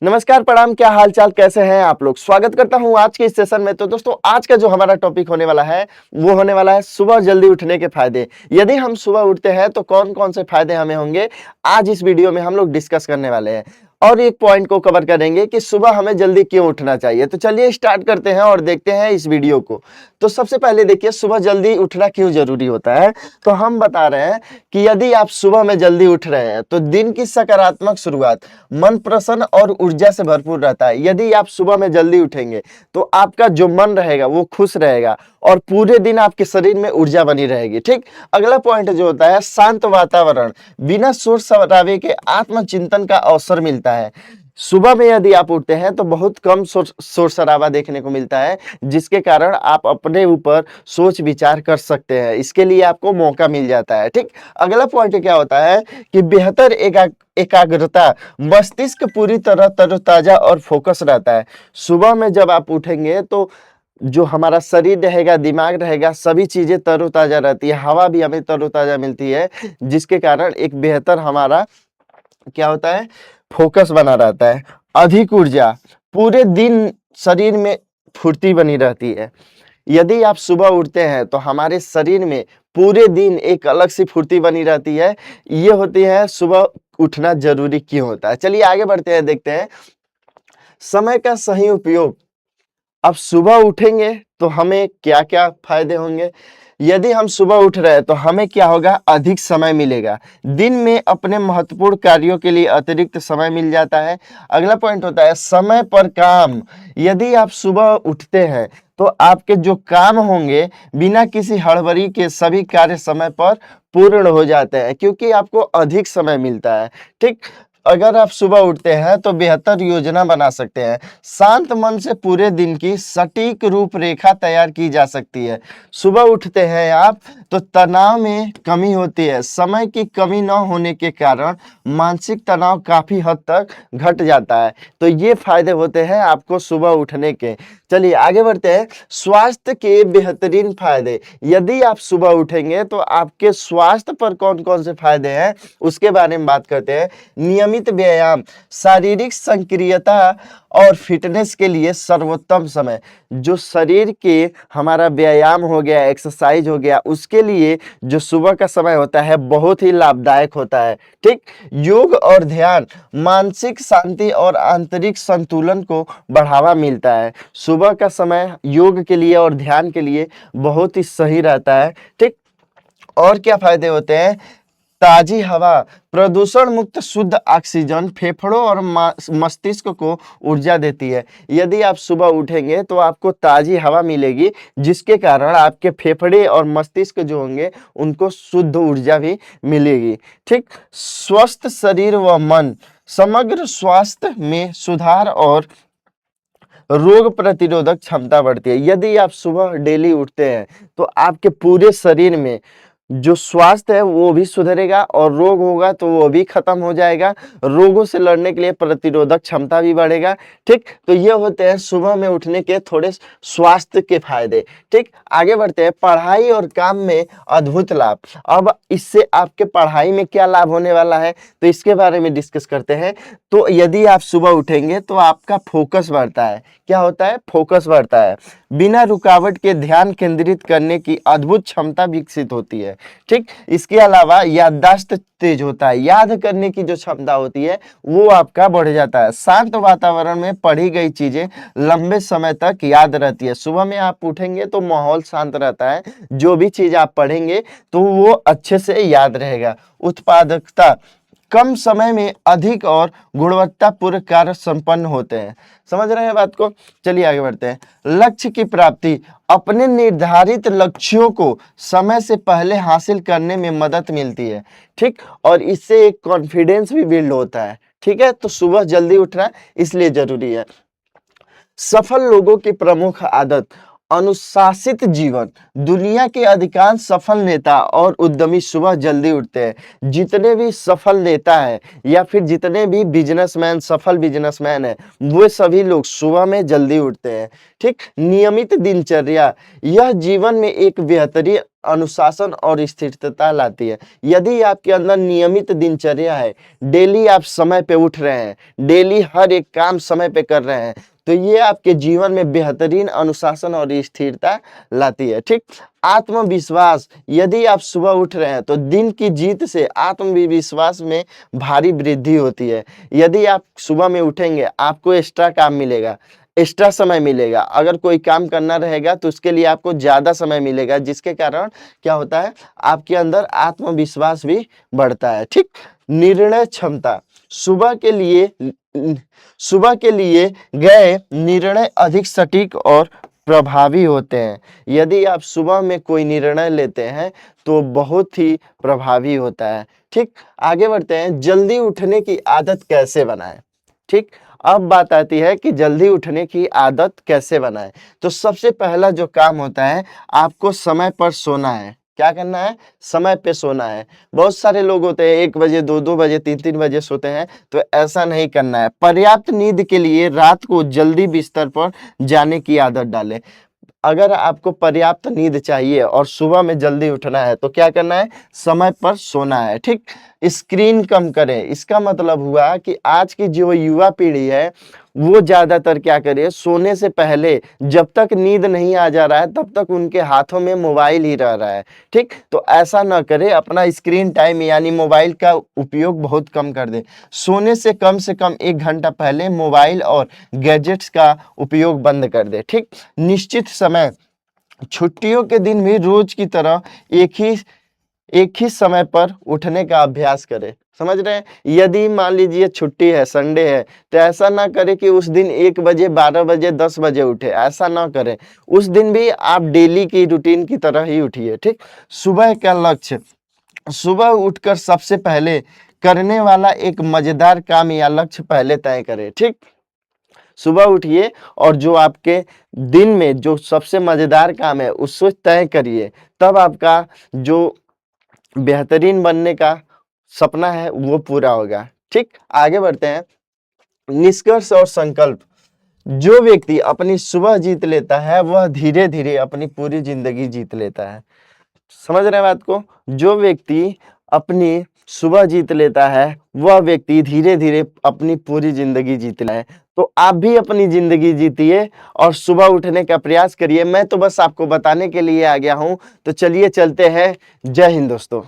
नमस्कार, प्रणाम। क्या हाल चाल, कैसे हैं आप लोग? स्वागत करता हूं आज के इस सेशन में। तो दोस्तों, आज का जो हमारा टॉपिक होने वाला है वो होने वाला है सुबह जल्दी उठने के फायदे। यदि हम सुबह उठते हैं तो कौन कौन से फायदे हमें होंगे, आज इस वीडियो में हम लोग डिस्कस करने वाले हैं। और एक पॉइंट को कवर करेंगे कि सुबह हमें जल्दी क्यों उठना चाहिए। तो चलिए स्टार्ट करते हैं और देखते हैं इस वीडियो को। तो सबसे पहले देखिए, सुबह जल्दी उठना क्यों जरूरी होता है। तो हम बता रहे हैं कि यदि आप सुबह में जल्दी उठ रहे हैं तो दिन की सकारात्मक शुरुआत, मन प्रसन्न और ऊर्जा से भरपूर रहता है। यदि आप सुबह में जल्दी उठेंगे तो आपका जो मन रहेगा वो खुश रहेगा और पूरे दिन आपके शरीर में ऊर्जा बनी रहेगी। ठीक। अगला पॉइंट जो होता है, शांत वातावरण, बिना शोर शराबे के आत्मचिंतन का अवसर मिलता है। सुबह में यदि आप उठते हैं तो बहुत कम शोर शराबा देखने को मिलता है, जिसके कारण आप अपने ऊपर सोच विचार कर सकते हैं। इसके लिए आपको मौका मिल जाता है। ठीक। अगला पॉइंट क्या होता है कि बेहतर एकाग्रता, मस्तिष्क पूरी तरह तरोताजा और फोकस रहता है। सुबह में जब आप उठेंगे तो जो हमारा शरीर रहेगा, दिमाग रहेगा, सभी चीजें तरोताजा रहती है, हवा भी हमें तरोताजा मिलती है, जिसके कारण एक बेहतर हमारा क्या होता है, फोकस बना रहता है। अधिक ऊर्जा, पूरे दिन शरीर में फुर्ती बनी रहती है। यदि आप सुबह उठते हैं तो हमारे शरीर में पूरे दिन एक अलग सी फुर्ती बनी रहती है। ये होती है सुबह उठना जरूरी क्यों होता है। चलिए आगे बढ़ते हैं, देखते हैं समय का सही उपयोग। अब सुबह उठेंगे तो हमें क्या क्या फायदे होंगे। यदि हम सुबह उठ रहे हैं तो हमें क्या होगा, अधिक समय मिलेगा। दिन में अपने महत्वपूर्ण कार्यों के लिए अतिरिक्त समय मिल जाता है। अगला पॉइंट होता है समय पर काम। यदि आप सुबह उठते हैं तो आपके जो काम होंगे बिना किसी हड़बड़ी के सभी कार्य समय पर पूर्ण हो जाते हैं, क्योंकि आपको अधिक समय मिलता है। ठीक। अगर आप सुबह उठते हैं तो बेहतर योजना बना सकते हैं। शांत मन से पूरे दिन की सटीक रूपरेखा तैयार की जा सकती है। सुबह उठते हैं आप तो तनाव में कमी होती है। समय की कमी न होने के कारण मानसिक तनाव काफी हद तक घट जाता है। तो ये फायदे होते हैं आपको सुबह उठने के। चलिए आगे बढ़ते हैं, स्वास्थ्य के बेहतरीन फायदे। यदि आप सुबह उठेंगे तो आपके स्वास्थ्य पर कौन कौन से फायदे हैं उसके बारे में बात करते हैं। नियमित व्यायाम, शारीरिक सक्रियता और फिटनेस के लिए सर्वोत्तम समय। जो शरीर के हमारा व्यायाम हो गया, एक्सरसाइज हो गया, उसके लिए जो सुबह का समय होता है बहुत ही लाभदायक होता है। ठीक। योग और ध्यान, मानसिक शांति और आंतरिक संतुलन को बढ़ावा मिलता है। सुबह का समय योग के लिए और ध्यान के लिए बहुत ही सही रहता है। ठीक। और क्या फायदे होते हैं, ताजी हवा, प्रदूषण मुक्त शुद्ध ऑक्सीजन फेफड़ों और मस्तिष्क को ऊर्जा देती है। यदि आप सुबह उठेंगे तो आपको ताजी हवा मिलेगी, जिसके कारण आपके फेफड़े और मस्तिष्क जो होंगे उनको शुद्ध ऊर्जा भी मिलेगी। ठीक। स्वस्थ शरीर व मन, समग्र स्वास्थ्य में सुधार और रोग प्रतिरोधक क्षमता बढ़ती है। यदि आप सुबह डेली उठते हैं तो आपके पूरे शरीर में जो स्वास्थ्य है वो भी सुधरेगा और रोग होगा तो वो भी खत्म हो जाएगा। रोगों से लड़ने के लिए प्रतिरोधक क्षमता भी बढ़ेगा। ठीक। तो ये होते हैं सुबह में उठने के थोड़े स्वास्थ्य के फायदे। ठीक। आगे बढ़ते हैं, पढ़ाई और काम में अद्भुत लाभ। अब इससे आपके पढ़ाई में क्या लाभ होने वाला है तो इसके बारे में डिस्कस करते हैं। तो यदि आप सुबह उठेंगे तो आपका फोकस बढ़ता है। क्या होता है, फोकस बढ़ता है। बिना रुकावट के ध्यान केंद्रित करने की अद्भुत क्षमता विकसित होती है। ठीक। इसके अलावा याददाश्त तेज होता है, याद करने की जो क्षमता होती है वो आपका बढ़ जाता है। शांत वातावरण में पढ़ी गई चीजें लंबे समय तक याद रहती है। सुबह में आप उठेंगे तो माहौल शांत रहता है, जो भी चीज आप पढ़ेंगे तो वो अच्छे से याद रहेगा। उत्पादकता, कम समय में अधिक और गुणवत्तापूर्ण कार्य संपन्न होते हैं। समझ रहे हैं बात को। चलिए आगे बढ़ते हैं, लक्ष्य की प्राप्ति, अपने निर्धारित लक्ष्यों को समय से पहले हासिल करने में मदद मिलती है। ठीक। और इससे एक कॉन्फिडेंस भी बिल्ड होता है। ठीक है। तो सुबह जल्दी उठना इसलिए जरूरी है। सफल लोगों की प्रमुख आदत, अनुशासित जीवन। दुनिया के अधिकांश सफल नेता और उद्यमी सुबह जल्दी उठते हैं। जितने भी सफल नेता हैं या फिर जितने भी बिजनेसमैन, सफल बिजनेसमैन हैं, वो सभी लोग सुबह में जल्दी उठते हैं। ठीक। नियमित दिनचर्या, यह जीवन में एक बेहतरीन अनुशासन और स्थिरता लाती है। यदि आपके अंदर नियमित दिनचर्या है, डेली आप समय पे उठ रहे हैं, डेली हर एक काम समय पे कर रहे हैं, तो ये आपके जीवन में बेहतरीन अनुशासन और स्थिरता लाती है। ठीक, आत्मविश्वास, यदि आप सुबह उठ रहे हैं तो दिन की जीत से आत्मविश्वास में भारी वृद्धि होती है। यदि आप सुबह में उठेंगे, आपको एक्स्ट्रा काम मिलेगा, एक्स्ट्रा समय मिलेगा। अगर कोई काम करना रहेगा तो उसके लिए आपको ज़्यादा समय मिलेगा, जिसके कारण क्या होता है, आपके अंदर आत्मविश्वास भी बढ़ता है। ठीक, निर्णय क्षमता, सुबह के लिए सुबह के लिए गए निर्णय अधिक सटीक और प्रभावी होते हैं। यदि आप सुबह में कोई निर्णय लेते हैं तो बहुत ही प्रभावी होता है। ठीक, आगे बढ़ते हैं, जल्दी उठने की आदत कैसे बनाएं। ठीक, अब बात आती है कि जल्दी उठने की आदत कैसे बनाएं। तो सबसे पहला जो काम होता है, आपको समय पर सोना है। क्या करना है, समय पे सोना है। बहुत सारे लोग होते हैं 1 बजे, 2-2 बजे, 3-3 बजे सोते हैं, तो ऐसा नहीं करना है। पर्याप्त नींद के लिए रात को जल्दी बिस्तर पर जाने की आदत डालें। अगर आपको पर्याप्त नींद चाहिए और सुबह में जल्दी उठना है तो क्या करना है, समय पर सोना है। ठीक, स्क्रीन कम करें। इसका मतलब हुआ कि आज की जो युवा पीढ़ी है वो ज्यादातर क्या करे, सोने से पहले जब तक नींद नहीं आ जा रहा है तब तक उनके हाथों में मोबाइल ही रह रहा है। ठीक, तो ऐसा ना करे, अपना स्क्रीन टाइम यानी मोबाइल का उपयोग बहुत कम कर दे। सोने से कम 1 घंटा पहले मोबाइल और गैजेट्स का उपयोग बंद कर दे। ठीक, निश्चित समय, छुट्टियों के दिन भी रोज की तरह एक ही समय पर उठने का अभ्यास करें। समझ रहे हैं, यदि मान लीजिए छुट्टी है, संडे है, तो ऐसा ना करें कि उस दिन 1 बजे, 12 बजे, 10 बजे उठे, ऐसा ना करें। उस दिन भी आप डेली की रूटीन की तरह ही उठिए। ठीक, सुबह का लक्ष्य, सुबह उठकर सबसे पहले करने वाला एक मजेदार काम या लक्ष्य पहले तय करें। ठीक, सुबह उठिए और जो आपके दिन में जो सबसे मजेदार काम है उसको तय करिए, तब आपका जो बेहतरीन बनने का सपना है वो पूरा होगा। ठीक, आगे बढ़ते हैं, निष्कर्ष और संकल्प। जो व्यक्ति अपनी सुबह जीत लेता है वह धीरे धीरे अपनी पूरी जिंदगी जीत लेता है। समझ रहे हैं बात को, जो व्यक्ति अपनी सुबह जीत लेता है वह व्यक्ति धीरे धीरे अपनी पूरी जिंदगी जीता है। तो आप भी अपनी जिंदगी जीतिए और सुबह उठने का प्रयास करिए। मैं तो बस आपको बताने के लिए आ गया हूं, तो चलिए चलते हैं। जय हिंद दोस्तों।